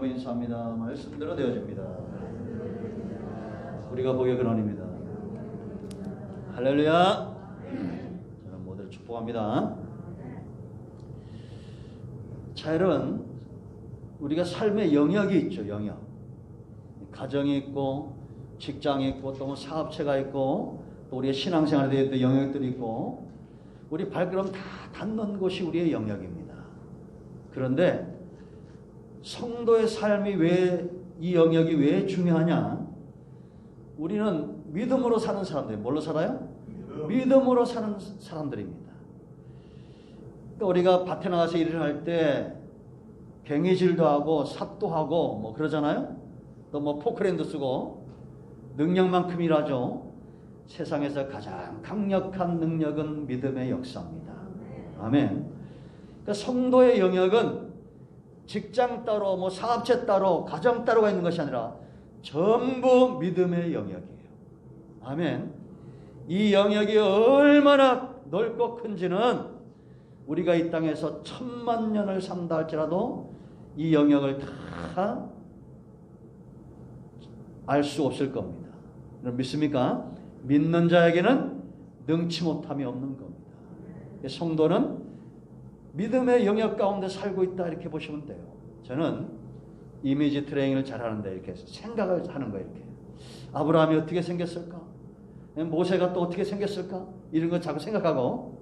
여러분 인사합니다. 말씀대로 되어집니다. 우리가 복의 근원입니다. 할렐루야. 저는 모두를 축복합니다. 자, 여러분, 우리가 삶의 영역이 있죠. 영역. 가정이 있고 직장이 있고 또 사업체가 있고 또 우리의 신앙생활에 대한 영역들이 있고 우리 발걸음 다 닿는 곳이 우리의 영역입니다. 그런데 성도의 삶이 왜 이 영역이 왜 중요하냐? 우리는 믿음으로 사는 사람들, 뭘로 살아요? 믿음으로 사는 사람들입니다. 그러니까 우리가 밭에 나가서 일을 할 때 괭이질도 하고 삽도 하고 뭐 그러잖아요. 또 뭐 포크레인도 쓰고 능력만큼 일하죠. 세상에서 가장 강력한 능력은 믿음의 역사입니다. 아멘. 그러니까 성도의 영역은 직장 따로, 뭐 사업체 따로, 가정 따로가 있는 것이 아니라 전부 믿음의 영역이에요. 아멘. 이 영역이 얼마나 넓고 큰지는 우리가 이 땅에서 1000만년을 산다 할지라도 이 영역을 다 알 수 없을 겁니다. 믿습니까? 믿는 자에게는 능치 못함이 없는 겁니다. 성도는 믿음의 영역 가운데 살고 있다 이렇게 보시면 돼요. 저는 이미지 트레이닝을 잘하는데 이렇게 생각을 하는 거예요. 이렇게 아브라함이 어떻게 생겼을까? 모세가 또 어떻게 생겼을까? 이런 거 자꾸 생각하고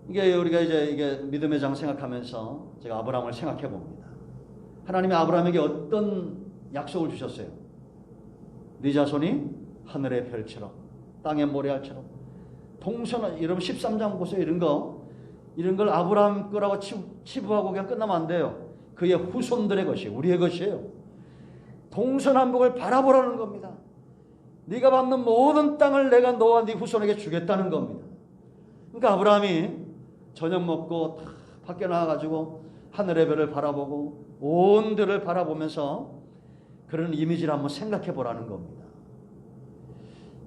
이게 우리가 이게 믿음의 장 생각하면서 제가 아브라함을 생각해 봅니다. 하나님이 아브라함에게 어떤 약속을 주셨어요? 네 자손이 하늘의 별처럼 땅의 모래알처럼 동서는 여러분 13장 보세요. 이런 걸 아브라함 거라고 치부하고 그냥 끝나면 안 돼요. 그의 후손들의 것이에요. 우리의 것이에요. 동서남북을 바라보라는 겁니다. 네가 받는 모든 땅을 내가 너와 네 후손에게 주겠다는 겁니다. 그러니까 아브라함이 저녁 먹고 다 밖에 나와가지고 하늘의 별을 바라보고 온 들을 바라보면서 그런 이미지를 한번 생각해 보라는 겁니다.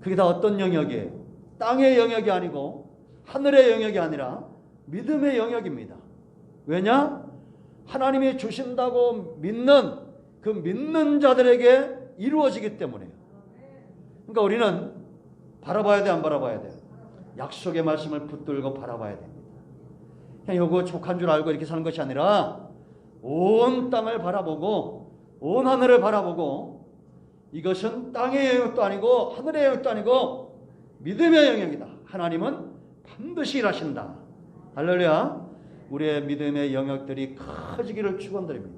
그게 다 어떤 영역이에요? 땅의 영역이 아니고 하늘의 영역이 아니라 믿음의 영역입니다. 왜냐? 하나님이 주신다고 믿는 그 믿는 자들에게 이루어지기 때문에요. 그러니까 우리는 바라봐야 돼, 안 바라봐야 돼요? 약속의 말씀을 붙들고 바라봐야 됩니다. 그냥 요거 족한 줄 알고 이렇게 사는 것이 아니라 온 땅을 바라보고 온 하늘을 바라보고 이것은 땅의 영역도 아니고 하늘의 영역도 아니고 믿음의 영역이다. 하나님은 반드시 일하신다. 할렐루야. 우리의 믿음의 영역들이 커지기를 축원드립니다.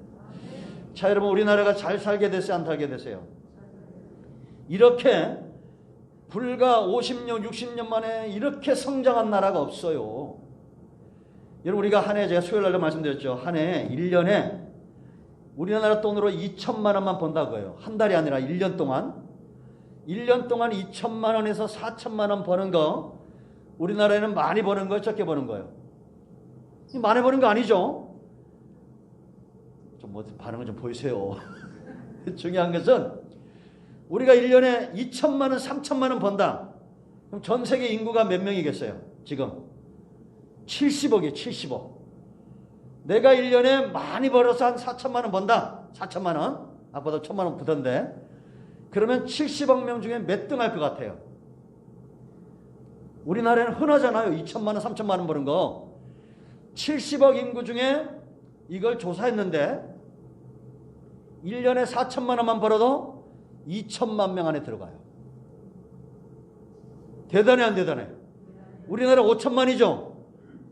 자, 여러분, 우리나라가 잘 살게 됐어요, 안 살게 됐어요? 이렇게 불과 50년, 60년 만에 이렇게 성장한 나라가 없어요. 여러분, 우리가 한 해, 제가 수요일 날도 말씀드렸죠. 한 해 1년에 우리나라 돈으로 2천만 원만 번다고요. 한 달이 아니라 1년 동안. 1년 동안 2천만 원에서 4천만 원 버는 거, 우리나라에는 많이 버는 거예요, 적게 버는 거예요? 많이 버는 거 아니죠? 좀 뭐 반응을 좀 보이세요. 중요한 것은 우리가 1년에 2천만 원, 3천만 원 번다. 그럼 전 세계 인구가 몇 명이겠어요? 지금 70억이에요. 70억. 내가 1년에 많이 벌어서 한 4천만 원 번다. 4천만 원. 아까도 1천만 원 부던데. 그러면 70억 명 중에 몇 등 할 것 같아요? 우리나라에는 흔하잖아요. 2천만 원, 3천만 원 버는 거. 70억 인구 중에 이걸 조사했는데 1년에 4천만 원만 벌어도 2천만 명 안에 들어가요. 대단해, 안 대단해? 우리나라 5천만이죠?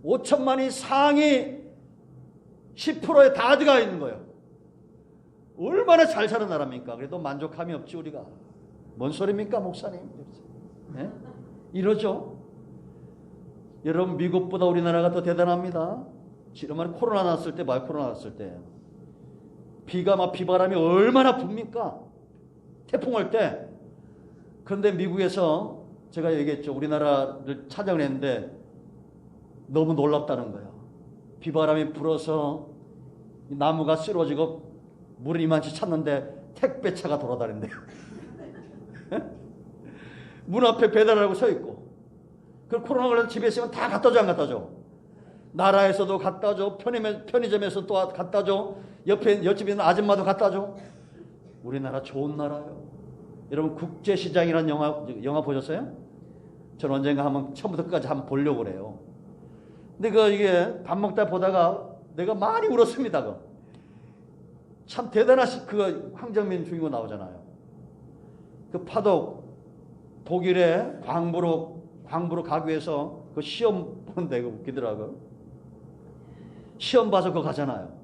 5천만이 상위 10%에 다 들어가 있는 거예요. 얼마나 잘 사는 나라입니까? 그래도 만족함이 없지 우리가. 뭔 소리입니까, 목사님? 네? 이러죠. 여러분, 미국보다 우리나라가 더 대단합니다. 지난번에 코로나 났을 때 봐요. 코로나 났을 때 비가 막 비바람이 얼마나 붑니까? 태풍 올 때. 그런데 미국에서 제가 얘기했죠. 우리나라를 촬영을 했는데 너무 놀랍다는 거예요. 비바람이 불어서 나무가 쓰러지고 물을 이만치 찼는데 택배차가 돌아다닌대요. 문 앞에 배달하고 서 있고. 그 코로나 걸려서 집에 있으면 다 갖다 줘, 안 갖다 줘? 나라에서도 갖다 줘. 편의점에서 또 갖다 줘. 옆집에 있는 아줌마도 갖다 줘. 우리나라 좋은 나라요. 여러분 국제시장이라는 영화 보셨어요? 전 언젠가 한번 처음부터 끝까지 한번 보려고 그래요. 근데 이게 밥 먹다 보다가 내가 많이 울었습니다. 참 대단하신 황정민 주인공 나오잖아요. 그 파독 독일의 광부로 가기 위해서 그 시험 보는데 웃기더라고요. 시험 봐서 그거 가잖아요.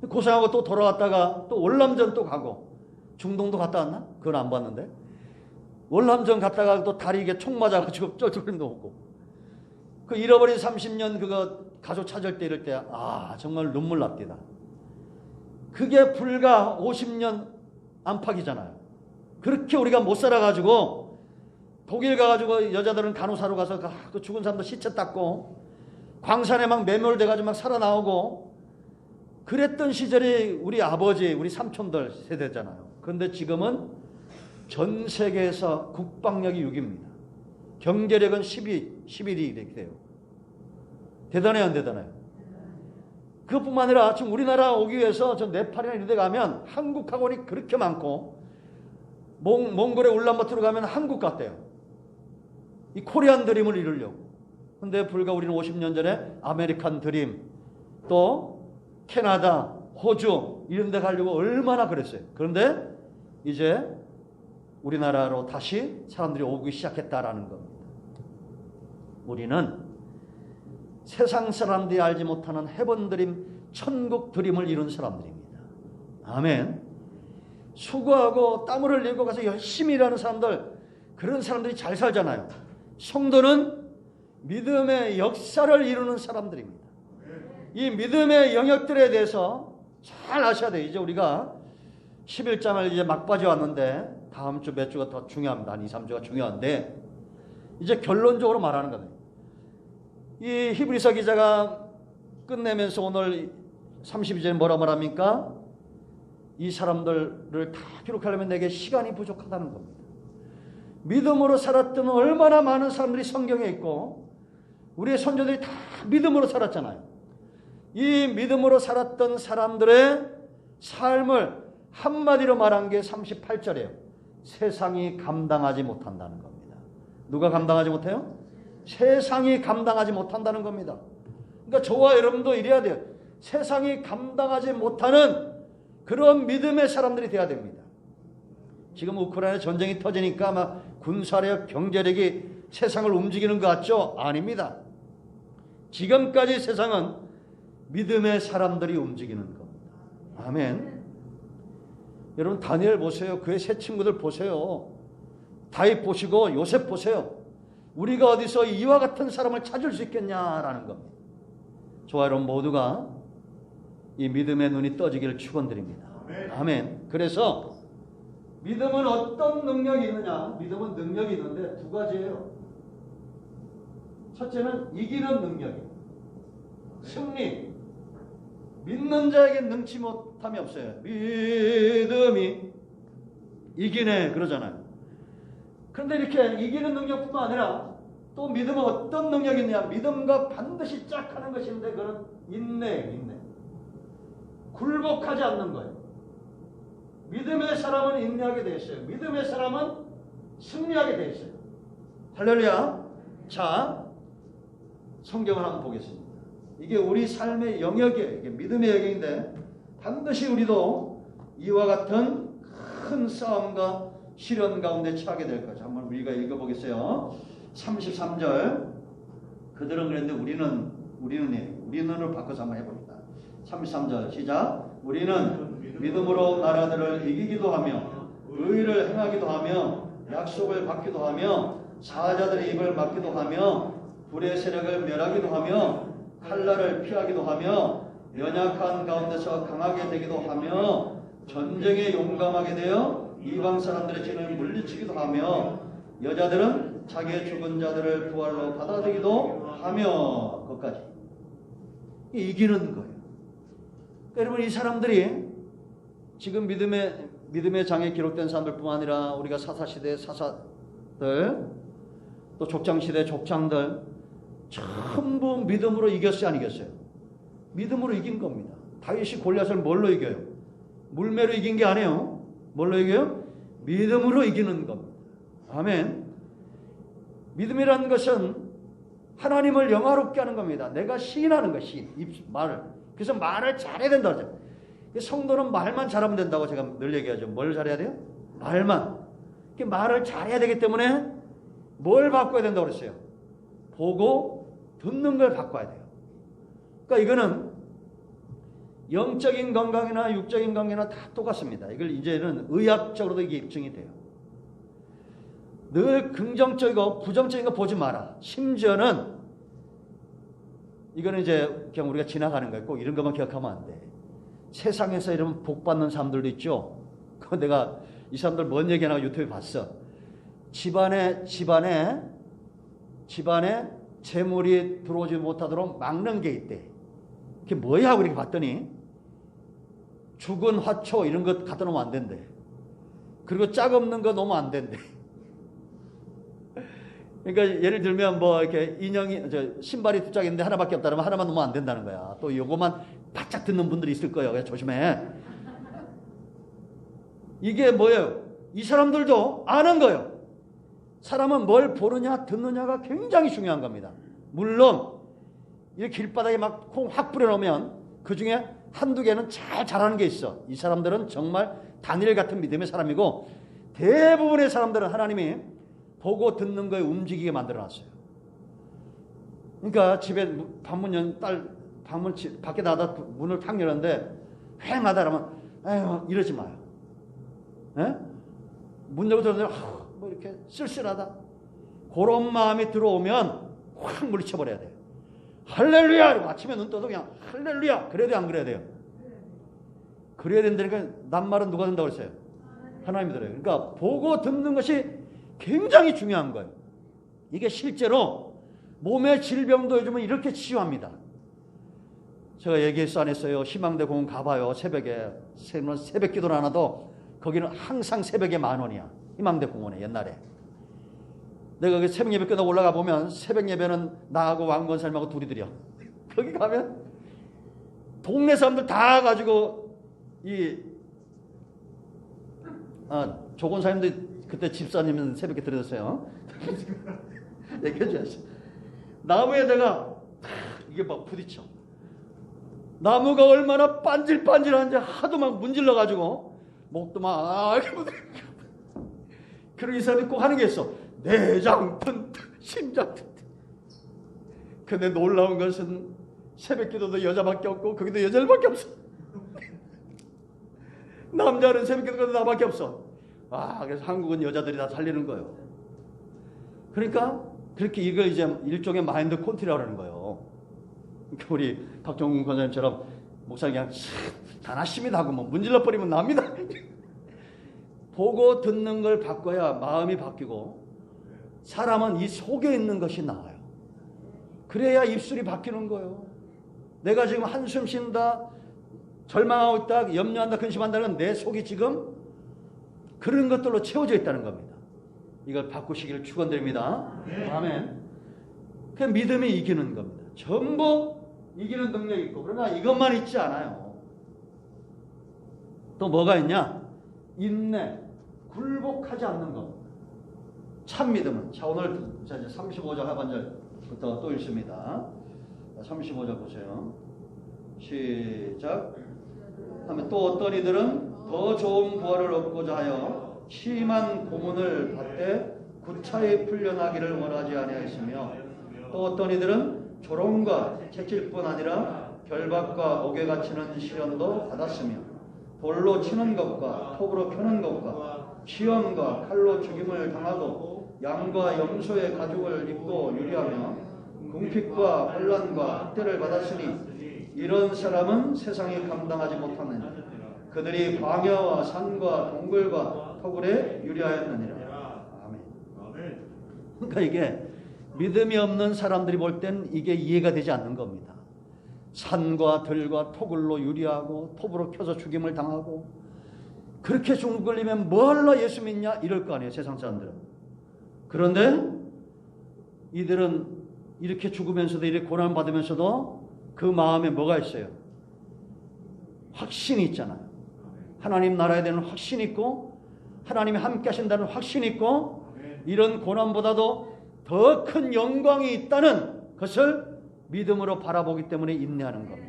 고생하고 또 돌아왔다가 또 월남전 또 가고 중동도 갔다 왔나? 그건 안 봤는데 월남전 갔다가 또 다리 이게 총 맞아가지고 쩔쩔거림도 없고 그 잃어버린 30년 그거 가족 찾을 때 이럴 때 정말 눈물 납니다. 그게 불과 50년 안팎이잖아요. 그렇게 우리가 못 살아가지고 독일 가가지고 여자들은 간호사로 가서 그 죽은 사람들 시체 닦고 광산에 막 매몰돼가지고 막 살아나오고 그랬던 시절이 우리 아버지, 우리 삼촌들 세대잖아요. 그런데 지금은 전 세계에서 국방력이 6입니다. 경제력은 11이 이렇게 돼요. 대단해요, 안 대단해요? 그것뿐만 아니라 지금 우리나라 오기 위해서 저 네팔이나 이런 데 가면 한국 학원이 그렇게 많고 몽골의 울란바토르 가면 한국 같대요. 이 코리안 드림을 이루려고. 근데 불과 우리는 50년 전에 아메리칸 드림, 또 캐나다, 호주 이런 데 가려고 얼마나 그랬어요. 그런데 이제 우리나라로 다시 사람들이 오기 시작했다라는 겁니다. 우리는 세상 사람들이 알지 못하는 헤븐 드림, 천국 드림을 이룬 사람들입니다. 아멘. 수고하고 땀을 흘리고 가서 열심히 일하는 사람들, 그런 사람들이 잘 살잖아요. 성도는 믿음의 역사를 이루는 사람들입니다. 이 믿음의 영역들에 대해서 잘 아셔야 돼요. 이제 우리가 11장을 이제 막바지 왔는데 다음 주 몇 주가 더 중요합니다. 한 2, 3주가 중요한데 이제 결론적으로 말하는 겁니다. 이 히브리서 기자가 끝내면서 오늘 32절에 뭐라 말합니까? 이 사람들을 다 기록하려면 내게 시간이 부족하다는 겁니다. 믿음으로 살았던 얼마나 많은 사람들이 성경에 있고 우리의 선조들이 다 믿음으로 살았잖아요. 이 믿음으로 살았던 사람들의 삶을 한마디로 말한 게 38절이에요. 세상이 감당하지 못한다는 겁니다. 누가 감당하지 못해요? 세상이 감당하지 못한다는 겁니다. 그러니까 저와 여러분도 이래야 돼요. 세상이 감당하지 못하는 그런 믿음의 사람들이 돼야 됩니다. 지금 우크라이나 전쟁이 터지니까 막 군사력, 경제력이 세상을 움직이는 것 같죠? 아닙니다. 지금까지 세상은 믿음의 사람들이 움직이는 겁니다. 아멘. 여러분 다니엘 보세요. 그의 세 친구들 보세요. 다윗 보시고 요셉 보세요. 우리가 어디서 이와 같은 사람을 찾을 수 있겠냐라는 겁니다. 저와 여러분 모두가 이 믿음의 눈이 떠지기를 축원드립니다. 아멘. 그래서 믿음은 어떤 능력이 있느냐? 믿음은 능력이 있는데 두 가지예요. 첫째는 이기는 능력이에요. 승리. 믿는 자에게 능치 못함이 없어요. 믿음이 이기네 그러잖아요. 그런데 이렇게 이기는 능력뿐만 아니라 또 믿음은 어떤 능력이 있느냐? 믿음과 반드시 짝하는 것인데 그건 인내. 굴복하지 않는 거예요. 믿음의 사람은 인내하게 되어 있어요. 믿음의 사람은 승리하게 되어 있어요. 할렐루야. 자, 성경을 한번 보겠습니다. 이게 우리 삶의 영역이에요. 이게 믿음의 영역인데 반드시 우리도 이와 같은 큰 싸움과 시련 가운데 처하게 될 거죠. 한번 우리가 읽어보겠어요. 33절. 그들은 그랬는데 우리는으로 바꿔서 한번 해봅니다. 33절 시작. 우리는 믿음으로 나라들을 이기기도 하며 의를 행하기도 하며 약속을 받기도 하며 사자들의 입을 막기도 하며 불의 세력을 멸하기도 하며 칼날을 피하기도 하며 연약한 가운데서 강하게 되기도 하며 전쟁에 용감하게 되어 이방 사람들의 진을 물리치기도 하며 여자들은 자기의 죽은 자들을 부활로 받아들이기도 하며 그것까지 이기는 거예요. 여러분 이 사람들이 지금 믿음의 장에 기록된 사람들뿐만 아니라 우리가 사사시대의 사사들 또 족장시대의 족장들 전부 믿음으로 이겼어요, 안 이겼어요? 믿음으로 이긴 겁니다. 다윗이 골리앗을 뭘로 이겨요? 물매로 이긴 게 아니에요. 뭘로 이겨요? 믿음으로 이기는 겁니다. 아멘. 믿음이라는 것은 하나님을 영화롭게 하는 겁니다. 내가 시인하는 거, 시인, 말을. 그래서 말을 잘해야 된다고 하죠. 성도는 말만 잘하면 된다고 제가 늘 얘기하죠. 뭘 잘해야 돼요? 말만. 말을 잘해야 되기 때문에 뭘 바꿔야 된다고 그랬어요? 보고 듣는 걸 바꿔야 돼요. 그러니까 이거는 영적인 건강이나 육적인 건강이나 다 똑같습니다. 이걸 이제는 의학적으로도 이게 입증이 돼요. 늘 긍정적이고 부정적인 거 보지 마라. 심지어는 이거는 이제 그냥 우리가 지나가는 거예요. 꼭 이런 것만 기억하면 안 돼. 세상에서 이런 복 받는 사람들도 있죠. 그 내가 이 사람들 뭔 얘기하나 유튜브에 봤어. 집안에 재물이 들어오지 못하도록 막는 게 있대. 그게 뭐야 하고 이렇게 봤더니 죽은 화초 이런 것 갖다 놓으면 안 된대. 그리고 짝 없는 거 놓으면 안 된대. 그러니까 예를 들면 뭐 이렇게 인형이 신발이 두 짝인데 하나밖에 없다면 하나만 놓으면 안 된다는 거야. 또 요거만 바짝 듣는 분들이 있을 거예요. 그래서 조심해. 이게 뭐예요? 이 사람들도 아는 거예요. 사람은 뭘 보느냐 듣느냐가 굉장히 중요한 겁니다. 물론 이렇게 길바닥에 막 콩 확 뿌려놓으면 그 중에 한두 개는 잘 자라는 게 있어. 이 사람들은 정말 다니엘 같은 믿음의 사람이고 대부분의 사람들은 하나님이 보고 듣는 거에 움직이게 만들어놨어요. 그러니까 집에 방문 밖에 나가다 문을 탁 열었는데 휑하다 그러면 에휴 이러지 마요. 에? 문 열고 들어오는데 뭐 이렇게 쓸쓸하다. 그런 마음이 들어오면 확 물리쳐버려야 돼요. 할렐루야! 이러고 아침에 눈 떠도 그냥 할렐루야! 그래야 돼요? 안 그래야 돼요? 그래야 된다니까 낱말은 누가 된다고 그랬어요? 하나님이 들어요. 그러니까 보고 듣는 것이 굉장히 중요한 거예요. 이게 실제로 몸의 질병도 요즘은 이렇게 치유합니다. 제가 얘기했어 안 했어요? 희망대 공원 가봐요. 새벽에. 새벽 기도를 안 하도 거기는 항상 새벽에 10,000원이야. 희망대 공원에 옛날에. 내가 그 새벽 예배 끝나고 올라가 보면 새벽 예배는 나하고 왕건사님하고 둘이 드려. 거기 가면 동네 사람들 다 가지고 조건사님도 그때 집사님은 새벽에 들으셨어요. 얘기해줘야지. 나무에다가 이게 막 부딪혀. 나무가 얼마나 반질반질한지 하도 막 문질러가지고 목도 막 그리고 이 사람이 꼭 하는 게 있어. 내장 튼튼 심장 튼튼. 근데 놀라운 것은 새벽 기도도 여자밖에 없고 거기도 여자들밖에 없어. 남자는 새벽 기도도 나밖에 없어. 그래서 한국은 여자들이 다 살리는 거예요. 그러니까 그렇게 이걸 이제 일종의 마인드 컨트롤이라고 하는 거예요. 그러니까 우리 박정훈 권사님처럼 목사님 그냥 단아심이다 하고 뭐 문질러 버리면 납니다. 보고 듣는 걸 바꿔야 마음이 바뀌고 사람은 이 속에 있는 것이 나와요. 그래야 입술이 바뀌는 거예요. 내가 지금 한숨 쉰다, 절망하고 있다, 염려한다, 근심한다는 건 내 속이 지금 그런 것들로 채워져 있다는 겁니다. 이걸 바꾸시기를 축원드립니다. 아멘. 그 믿음이 이기는 겁니다. 전부 이기는 능력이 있고 그러나 이것만 있지 않아요. 또 뭐가 있냐? 인내, 굴복하지 않는 것. 참 믿음은. 자, 오늘 이제 35절 하반절부터 또 읽습니다. 35절 보세요. 시작. 하면 또 어떤 이들은 더 좋은 부활을 얻고자 하여 심한 고문을 받되 구차히 풀려나기를 원하지 아니하였으며 또 어떤 이들은 조롱과 채찍뿐 아니라 결박과 옥에 갇히는 시련도 받았으며 돌로 치는 것과 톱으로 켜는 것과 시험과 칼로 죽임을 당하고 양과 염소의 가죽을 입고 유리하며 궁핍과 환난과 학대를 받았으니 이런 사람은 세상이 감당하지 못하느니라. 그들이 광야와 산과 동굴과 토굴에 유리하였느니라. 아멘. 그러니까 이게 믿음이 없는 사람들이 볼 땐 이게 이해가 되지 않는 겁니다. 산과 들과 토굴로 유리하고 톱으로 켜서 죽임을 당하고 그렇게 죽음 걸리면 뭘로 예수 믿냐 이럴 거 아니에요. 세상 사람들은. 그런데 이들은 이렇게 죽으면서도 이렇게 고난 받으면서도 그 마음에 뭐가 있어요? 확신이 있잖아요. 하나님 나라에 대한 확신이 있고 하나님이 함께 하신다는 확신이 있고 이런 고난보다도 더 큰 영광이 있다는 것을 믿음으로 바라보기 때문에 인내하는 겁니다.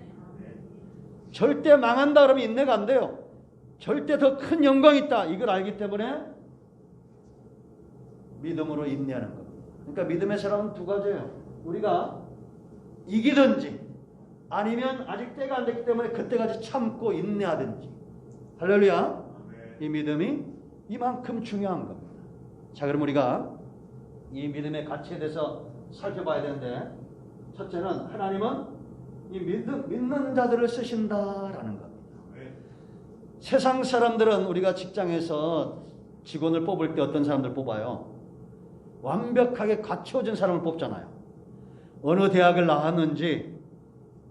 절대 망한다 그러면 인내가 안 돼요. 절대 더 큰 영광이 있다 이걸 알기 때문에 믿음으로 인내하는 겁니다. 그러니까 믿음의 사람은 두 가지예요. 우리가 이기든지 아니면 아직 때가 안 됐기 때문에 그때까지 참고 인내하든지. 할렐루야. 이 믿음이 이만큼 중요한 겁니다. 자, 그럼 우리가 이 믿음의 가치에 대해서 살펴봐야 되는데, 첫째는 하나님은 이 믿는 자들을 쓰신다라는 겁니다. 세상 사람들은 우리가 직장에서 직원을 뽑을 때 어떤 사람들 뽑아요? 완벽하게 갖춰진 사람을 뽑잖아요. 어느 대학을 나왔는지,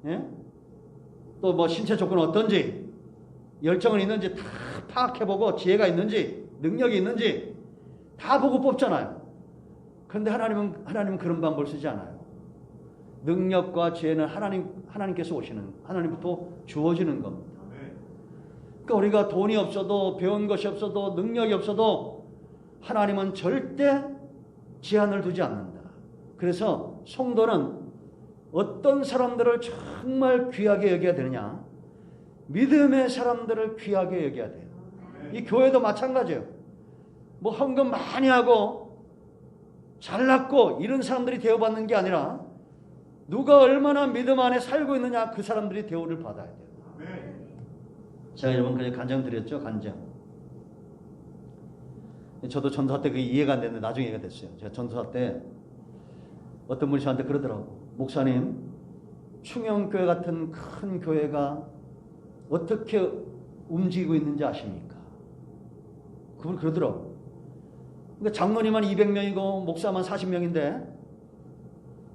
예? 또 뭐 신체 조건은 어떤지, 열정은 있는지 다 파악해보고 지혜가 있는지 능력이 있는지 다 보고 뽑잖아요. 그런데 하나님은 그런 방법을 쓰지 않아요. 능력과 지혜는 하나님께서 오시는, 하나님부터 주어지는 겁니다. 그러니까 우리가 돈이 없어도 배운 것이 없어도 능력이 없어도 하나님은 절대 제한을 두지 않는다. 그래서 성도는 어떤 사람들을 정말 귀하게 여겨야 되느냐? 믿음의 사람들을 귀하게 여겨야 돼요. 이 교회도 마찬가지예요. 뭐 헌금 많이 하고 잘났고 이런 사람들이 대우받는 게 아니라 누가 얼마나 믿음 안에 살고 있느냐 그 사람들이 대우를 받아야 돼요. 제가 여러분 그냥 간증 드렸죠. 간증. 저도 전도사 때 그게 이해가 안 됐는데 나중에 이해가 됐어요. 제가 전도사 때 어떤 분이 저한테 그러더라고. 목사님, 충영교회 같은 큰 교회가 어떻게 움직이고 있는지 아십니까? 그분 그러더라고. 그러니까 장로님만 200명이고 목사만 40명인데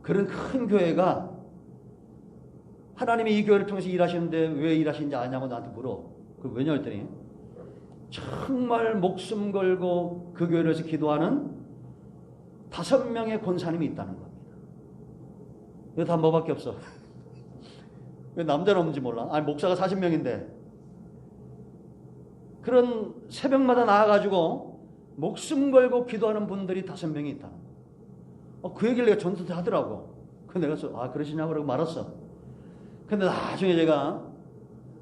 그런 큰 교회가 하나님이 이 교회를 통해서 일하시는데 왜 일하시는지 아냐고 나한테 물어. 그 왜냐 했더니 정말 목숨 걸고 그 교회를 위해서 기도하는 5명의 권사님이 있다는 겁니다. 왜 단번밖에 없어? 왜 남자는 없는지 몰라? 아니 목사가 40명인데 그런 새벽마다 나와가지고 목숨 걸고 기도하는 분들이 5명이 있다. 그 얘기를 내가 전도사 하더라고. 그래서 내가 그러시냐고 그러고 말았어. 근데 나중에 제가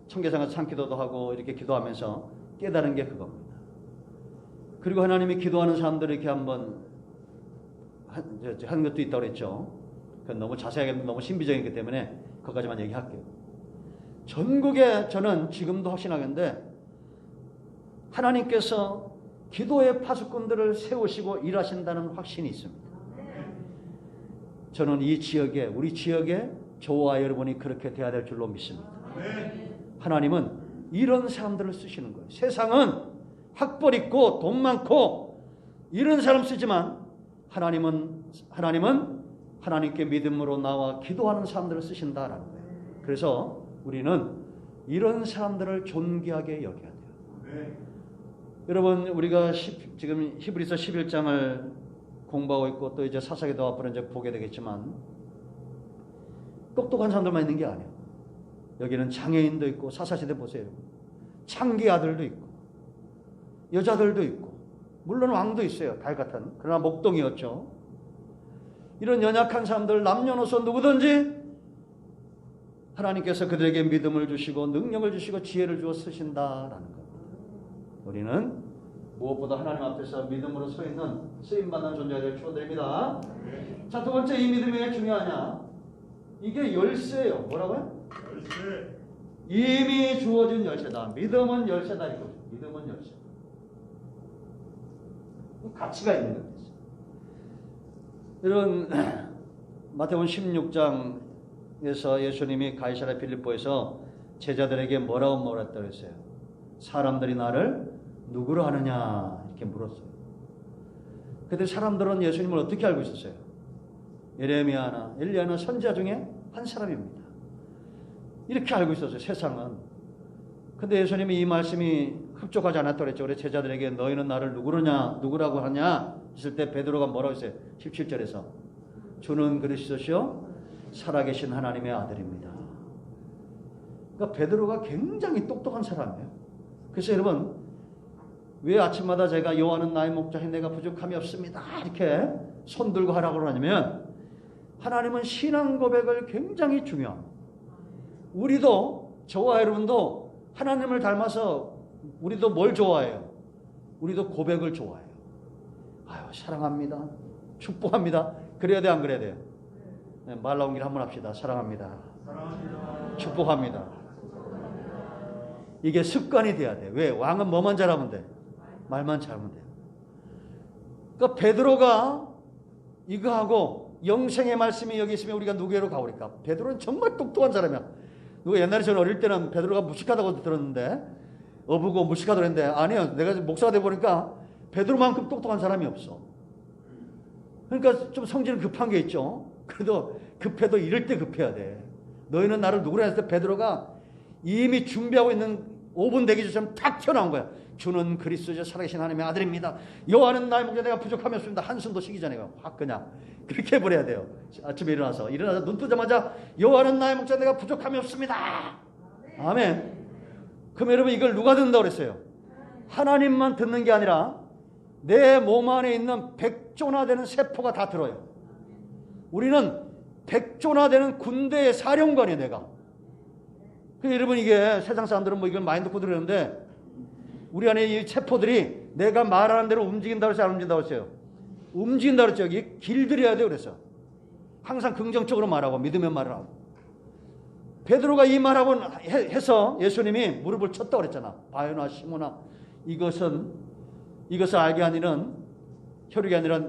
청계산에서 산기도도 하고 이렇게 기도하면서 깨달은 게 그겁니다. 그리고 하나님이 기도하는 사람들을 이렇게 한번 한 것도 있다고 그랬죠. 그건 너무 자세하게 너무 신비적이기 때문에 그것까지만 얘기할게요. 전국에 저는 지금도 확신하겠는데 하나님께서 기도의 파수꾼들을 세우시고 일하신다는 확신이 있습니다. 저는 이 지역에 우리 지역에 저와 여러분이 그렇게 돼야 될 줄로 믿습니다. 하나님은 이런 사람들을 쓰시는 거예요. 세상은 학벌 있고 돈 많고 이런 사람 쓰지만 하나님은 하나님께 믿음으로 나와 기도하는 사람들을 쓰신다라는 거예요. 그래서 우리는 이런 사람들을 존귀하게 여겨야 돼요. 여러분 우리가 지금 히브리서 11장을 공부하고 있고 또 이제 사사기도 앞으로 이제 보게 되겠지만 똑똑한 사람들만 있는 게 아니에요. 여기는 장애인도 있고 사사시대 보세요. 창기 아들도 있고 여자들도 있고 물론 왕도 있어요. 달 같은. 그러나 목동이었죠. 이런 연약한 사람들 남녀노소 누구든지 하나님께서 그들에게 믿음을 주시고 능력을 주시고 지혜를 주어 쓰신다라는 겁니다. 우리는 무엇보다 하나님 앞에서 믿음으로 서 있는 쓰임받는 존재를 축원드립니다. 자, 두 번째 이 믿음이 왜 중요하냐? 이게 열쇠예요. 뭐라고요? 열쇠. 이미 주어진 열쇠다. 믿음은 열쇠다 이거죠. 믿음은 열쇠. 가치가 있는 겁니다. 이런 마태복음 16장에서 예수님이 가이사랴 빌립보에서 제자들에게 뭐라고 했다고 했어요? 사람들이 나를 누구로 하느냐 이렇게 물었어요. 그때 사람들은 예수님을 어떻게 알고 있었어요? 예레미야나 엘리야나 선지자 중에 한 사람입니다. 이렇게 알고 있었어요. 세상은. 근데 예수님이 이 말씀이 흡족하지 않았다고 그랬죠. 그래서 제자들에게 너희는 나를 누구라고 하냐 했을 때 베드로가 뭐라고 했어요? 17절에서 주는 그리스도시요 살아계신 하나님의 아들입니다. 그러니까 베드로가 굉장히 똑똑한 사람이에요. 그래서 여러분, 왜 아침마다 제가 여호와는 나의 목자니 내가 부족함이 없습니다 이렇게 손 들고 하라고 그러냐면, 하나님은 신앙 고백을 굉장히 중요합니다. 우리도, 저와 여러분도 하나님을 닮아서 우리도 뭘 좋아해요? 우리도 고백을 좋아해요. 아유, 사랑합니다, 축복합니다. 그래야 돼, 안 그래야 돼요? 네, 말 나온 김에 한번 합시다. 사랑합니다, 축복합니다. 이게 습관이 돼야 돼. 왜? 왕은 뭐만 잘하면 돼? 말만 잘하면 돼요. 그러니까 베드로가 이거 하고 영생의 말씀이 여기 있으면 우리가 누구에로 가오리까? 베드로는 정말 똑똑한 사람이야. 누가 옛날에 저는 어릴 때는 베드로가 무식하다고 들었는데, 어부고 무식하다고 했는데, 아니요, 내가 목사가 돼 보니까 베드로만큼 똑똑한 사람이 없어. 그러니까 좀 성질은 급한 게 있죠. 그래도 급해도 이럴 때 급해야 돼. 너희는 나를 누구라 했을 때 베드로가 이미 준비하고 있는 5분 대기 전처럼 탁 튀어나온 거야. 주는 그리스도의 살아계신 하나님의 아들입니다. 여호와는 나의 목자 내가 부족함이 없습니다. 한숨도 쉬기 전에 확 그냥 그렇게 해버려야 돼요. 아침에 일어나서 눈 뜨자마자 여호와는 나의 목자 내가 부족함이 없습니다. 아멘. 그럼 여러분, 이걸 누가 듣는다고 그랬어요? 하나님만 듣는 게 아니라 내 몸 안에 있는 100조나 되는 세포가 다 들어요. 우리는 100조나 되는 군대의 사령관이에요, 내가. 그래서 여러분, 이게 세상 사람들은 뭐 이걸 많이 듣고 들었는데, 우리 안에 이 세포들이 내가 말하는 대로 움직인다고 해서 안 움직인다고 했어요? 움직인다고 했죠. 여기 길들여야 돼요. 그래서 항상 긍정적으로 말하고 믿으면 말을 하고. 베드로가 이 말하고 해서 예수님이 무릎을 쳤다고 그랬잖아. 바요나 시모나, 이것을 알게 하니는 혈육이 아니라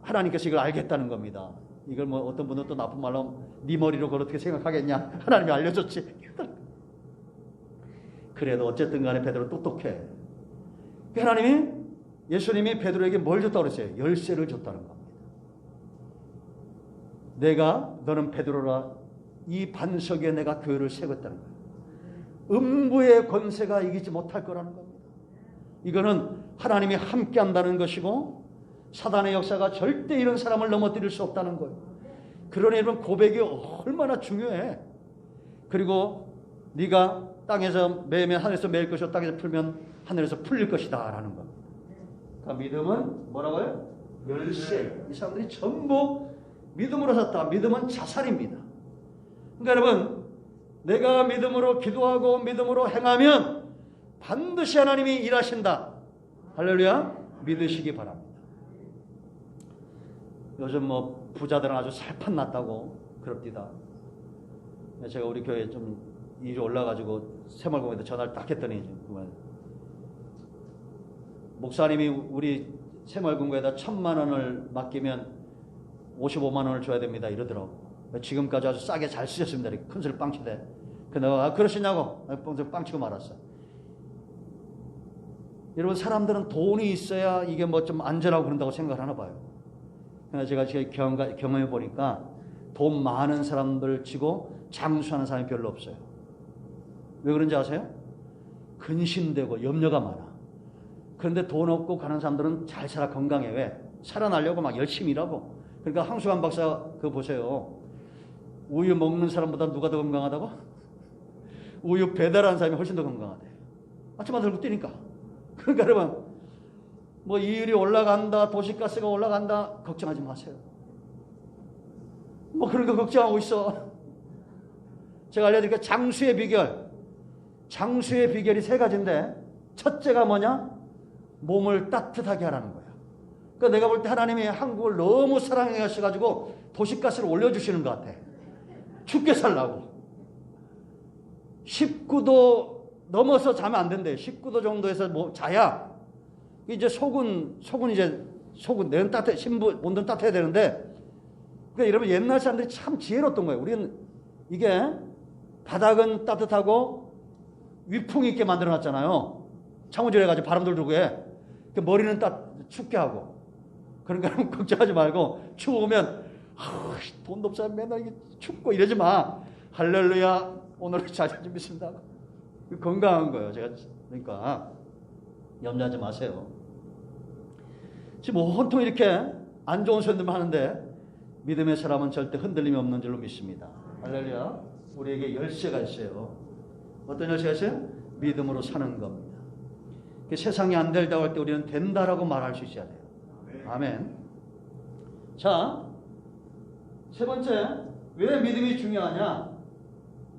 하나님께서 이걸 알겠다는 겁니다. 이걸 뭐 어떤 분은 또 나쁜 말로 네 머리로 그걸 어떻게 생각하겠냐? 하나님이 알려줬지. 그래도 어쨌든 간에 베드로 똑똑해. 하나님이, 예수님이 베드로에게 뭘 줬다고 그랬어요? 열쇠를 줬다는 겁니다. 너는 베드로라, 이 반석 위에 내가 교회를 세웠다는 거예요. 음부의 권세가 이기지 못할 거라는 겁니다. 이거는 하나님이 함께 한다는 것이고, 사단의 역사가 절대 이런 사람을 넘어뜨릴 수 없다는 거예요. 그러니 여러분, 고백이 얼마나 중요해. 그리고 네가 땅에서 매면 하늘에서 매일 것이고 땅에서 풀면 하늘에서 풀릴 것이다 라는 겁니다. 그러니까 믿음은 뭐라고요? 열쇠. 이 사람들이 전부 믿음으로 샀다. 믿음은 자살입니다. 그러니까 여러분, 내가 믿음으로 기도하고 믿음으로 행하면 반드시 하나님이 일하신다. 할렐루야. 믿으시기 바랍니다. 요즘 뭐 부자들은 아주 살판 났다고 그럽디다. 제가 우리 교회에 좀 일이 올라가지고 새마을공원에다 전화를 딱 했더니, 목사님이 우리 새마을공원에다 1,000만 원을 맡기면 55만 원을 줘야 됩니다 이러더라고. 지금까지 아주 싸게 잘 쓰셨습니다. 이렇게 큰 소리 빵치대. 그 내가 그러시냐고 빵치고 말았어. 여러분, 사람들은 돈이 있어야 이게 뭐 좀 안전하고 그런다고 생각을 하나 봐요. 제가 경험해 보니까 돈 많은 사람들 치고 장수하는 사람이 별로 없어요. 왜 그런지 아세요? 근심되고 염려가 많아. 그런데 돈 없고 가는 사람들은 잘 살아, 건강해. 왜? 살아나려고 막 열심히 일하고. 그러니까 황수관 박사 그거 보세요. 우유 먹는 사람보다 누가 더 건강하다고? 우유 배달하는 사람이 훨씬 더 건강하대. 아침마다 들고 뛰니까. 그러니까 여러분, 뭐 이율이 올라간다, 도시가스가 올라간다, 걱정하지 마세요. 뭐 그런 거 걱정하고 있어. 제가 알려드릴게요. 장수의 비결. 장수의 비결이 3가지인데, 첫째가 뭐냐? 몸을 따뜻하게 하라는 거야. 그러니까 내가 볼 때 하나님이 한국을 너무 사랑해 하셔가지고 도시가스를 올려주시는 것 같아. 춥게 살라고. 19도 넘어서 자면 안 된대. 19도 정도에서 뭐 자야 이제 속은 내는 따뜻해, 온도는 따뜻해야 되는데. 그러니까 여러분, 옛날 사람들이 참 지혜로웠던 거예요. 우리는 이게 바닥은 따뜻하고 위풍이 있게 만들어 놨잖아요. 창호질 해가지고 바람들 들고 해. 그 머리는 춥게 하고. 그러니까 걱정하지 말고, 추우면 돈도 없어 맨날 이게 춥고 이러지 마. 할렐루야, 오늘은 잘 준비했습니다. 건강한 거예요. 제가 그러니까 염려하지 마세요. 지금 온통 이렇게 안 좋은 소리들만 하는데 믿음의 사람은 절대 흔들림이 없는 줄로 믿습니다. 할렐루야. 우리에게 열쇠가 있어요. 어떤 열쇠가 있어요? 믿음으로 사는 겁니다. 세상이 안 된다고 할 때 우리는 된다라고 말할 수 있어야 돼요. 아멘. 자, 세 번째, 왜 믿음이 중요하냐?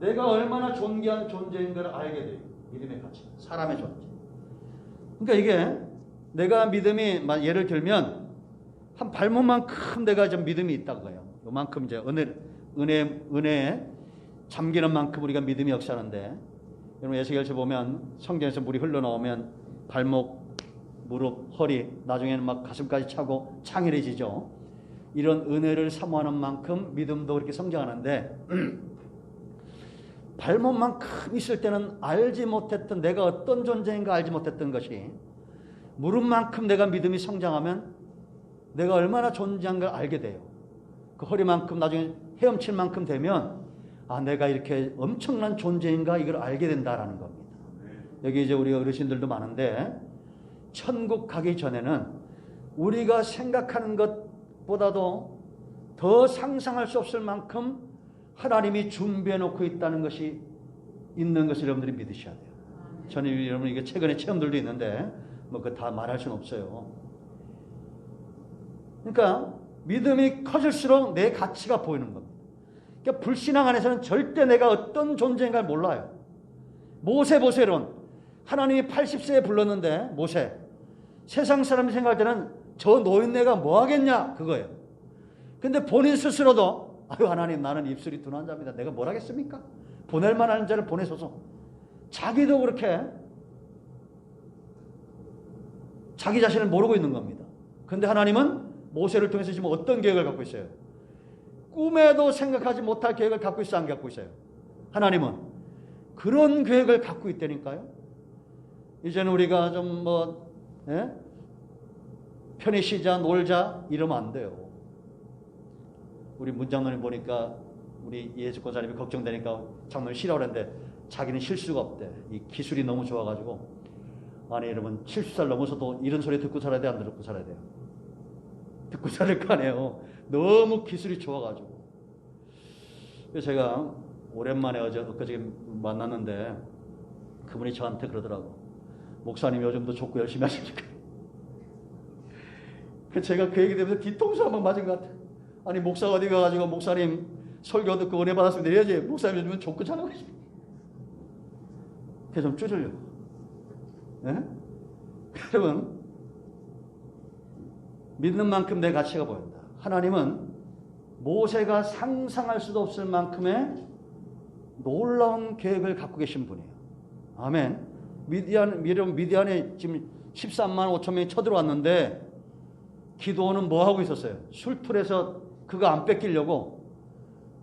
내가 얼마나 존귀한 존재인가를 알게 돼요. 믿음의 가치, 사람의 존재. 그러니까 이게 내가 믿음이, 예를 들면 한 발목만큼 내가 좀 믿음이 있다고 해요. 요만큼 이제 은혜에 잠기는 만큼 우리가 믿음이 역사하는데, 여러분 에스겔서 보면 성경에서 물이 흘러나오면 발목, 무릎, 허리, 나중에는 막 가슴까지 차고 창일해지죠. 이런 은혜를 사모하는 만큼 믿음도 그렇게 성장하는데 발목만큼 있을 때는 알지 못했던, 내가 어떤 존재인가 알지 못했던 것이 무릎만큼 내가 믿음이 성장하면 내가 얼마나 존재한가 알게 돼요. 그 허리만큼 나중에 헤엄칠 만큼 되면 내가 이렇게 엄청난 존재인가 이걸 알게 된다라는 겁니다. 여기 이제 우리 어르신들도 많은데 천국 가기 전에는 우리가 생각하는 것보다도 더 상상할 수 없을 만큼 하나님이 준비해 놓고 있다는 것이 있는 것을 여러분들이 믿으셔야 돼요. 저는 여러분 이게 최근에 체험들도 있는데 뭐 그거 다 말할 수는 없어요. 그러니까 믿음이 커질수록 내 가치가 보이는 겁니다. 그러니까 불신앙 안에서는 절대 내가 어떤 존재인가 몰라요. 모세 보세론, 하나님이 80세에 불렀는데 모세, 세상 사람이 생각할 때는 저 노인네가 뭐 하겠냐 그거예요. 근데 본인 스스로도 하나님 나는 입술이 둔한 자입니다. 내가 뭘 하겠습니까? 보낼 만한 자를 보내소서. 자기도 그렇게 자기 자신을 모르고 있는 겁니다. 근데 하나님은 모세를 통해서 지금 어떤 계획을 갖고 있어요? 꿈에도 생각하지 못할 계획을 갖고 있어, 안 갖고 있어요? 하나님은 그런 계획을 갖고 있다니까요. 이제는 우리가 좀 편히 쉬자, 놀자 이러면 안 돼요. 우리 문장로님 보니까 우리 예수 권사님이 걱정되니까 장로님 쉬라고 그랬는데 자기는 쉴 수가 없대. 이 기술이 너무 좋아가지고. 아니 여러분 70살 넘어서도 이런 소리 듣고 살아야 돼, 안 듣고 살아야 돼요? 듣고 살을 거 아니에요. 너무 기술이 좋아가지고. 그래서 제가 오랜만에 엊그저께 만났는데 그분이 저한테 그러더라고. 목사님 요즘도 족구 열심히 하십니까? 제가 그 얘기 되면서 뒤통수 한번 맞은 것 같아요. 아니 목사가 어디 가가지고 목사님 설교 듣고 은혜 받았으면 내려야지. 목사님 요즘은 족구 잘하고 있습니다. 그래서 좀 쭈들려. 네? 여러분 믿는 만큼 내 가치가 보인다. 하나님은 모세가 상상할 수도 없을 만큼의 놀라운 계획을 갖고 계신 분이에요. 아멘. 미디안에 지금 13만 5천 명이 쳐들어왔는데 기도원은 뭐 하고 있었어요? 술틀에서 그거 안 뺏기려고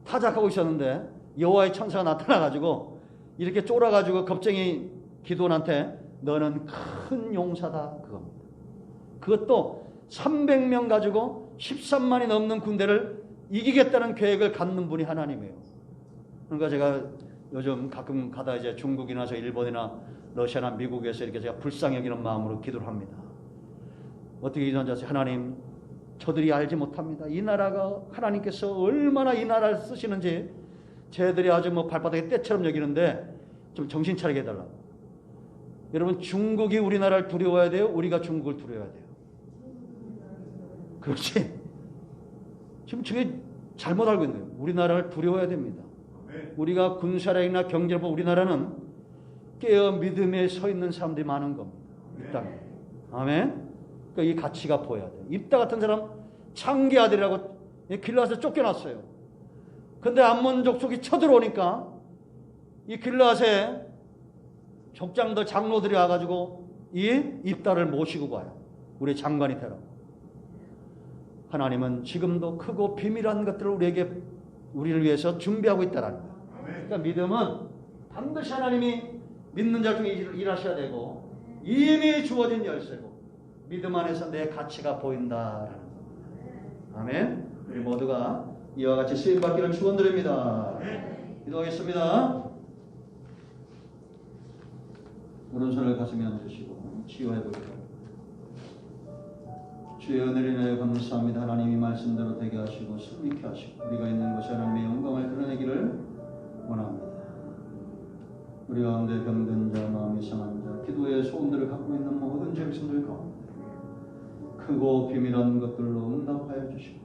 타작하고 있었는데 여호와의 천사가 나타나가지고 이렇게 쫄아가지고 겁쟁이 기도원한테 너는 큰 용사다 그겁니다. 그것도 300명 가지고 13만이 넘는 군대를 이기겠다는 계획을 갖는 분이 하나님이에요. 그러니까 제가 요즘 가끔 가다 이제 중국이나 일본이나 러시아나 미국에서 이렇게 제가 불쌍히 여기는 마음으로 기도를 합니다. 어떻게 기도하는지 아세요? 하나님, 저들이 알지 못합니다. 이 나라가 하나님께서 얼마나 이 나라를 쓰시는지 쟤들이 아주 발바닥에 때처럼 여기는데 좀 정신 차리게 해달라고. 여러분 중국이 우리나라를 두려워해야 돼요? 우리가 중국을 두려워해야 돼요? 그렇지. 지금 저게 잘못 알고 있는 거예요. 우리나라를 두려워해야 됩니다. 우리가 군사력이나 경제로 우리나라는 깨어 믿음에 서 있는 사람들이 많은 겁니다. 이 땅에. 아멘. 그러니까 이 가치가 보여야 돼요. 입다 같은 사람 창기 아들이라고 길르앗에 쫓겨났어요. 근데 암몬 족속이 쳐들어오니까 이 길르앗에 족장들 장로들이 와가지고 이 입다를 모시고 가요. 우리 장관이 되라고. 하나님은 지금도 크고 비밀한 것들을 우리를 위해서 준비하고 있다라는 거예요. 그러니까 믿음은 반드시 하나님이 믿는 자 중에 일하셔야 되고 이미 주어진 열쇠고 믿음 안에서 내 가치가 보인다라는 겁니다. 아멘. 우리 모두가 이와 같이 쓰임받기를 축원드립니다. 기도하겠습니다. 오른손을 가슴에 얹으시고 치유해 보시고 주의 은혜를 인하여 감사합니다. 하나님이 말씀대로 되게 하시고 승리케 하시고 우리가 있는 곳에 하나님의 영광을 드러내기를 원합니다. 우리 가운데 병든 자, 마음이 상한 자, 기도의 소원들을 갖고 있는 모든 백성들 가운데 크고 비밀한 것들로 응답하여 주시고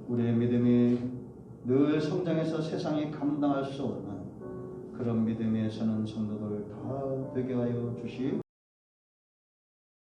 우리의 믿음이 늘 성장해서 세상이 감당할 수 없는 그런 믿음에 서는 성도들 다 되게 하여 주시옵소서.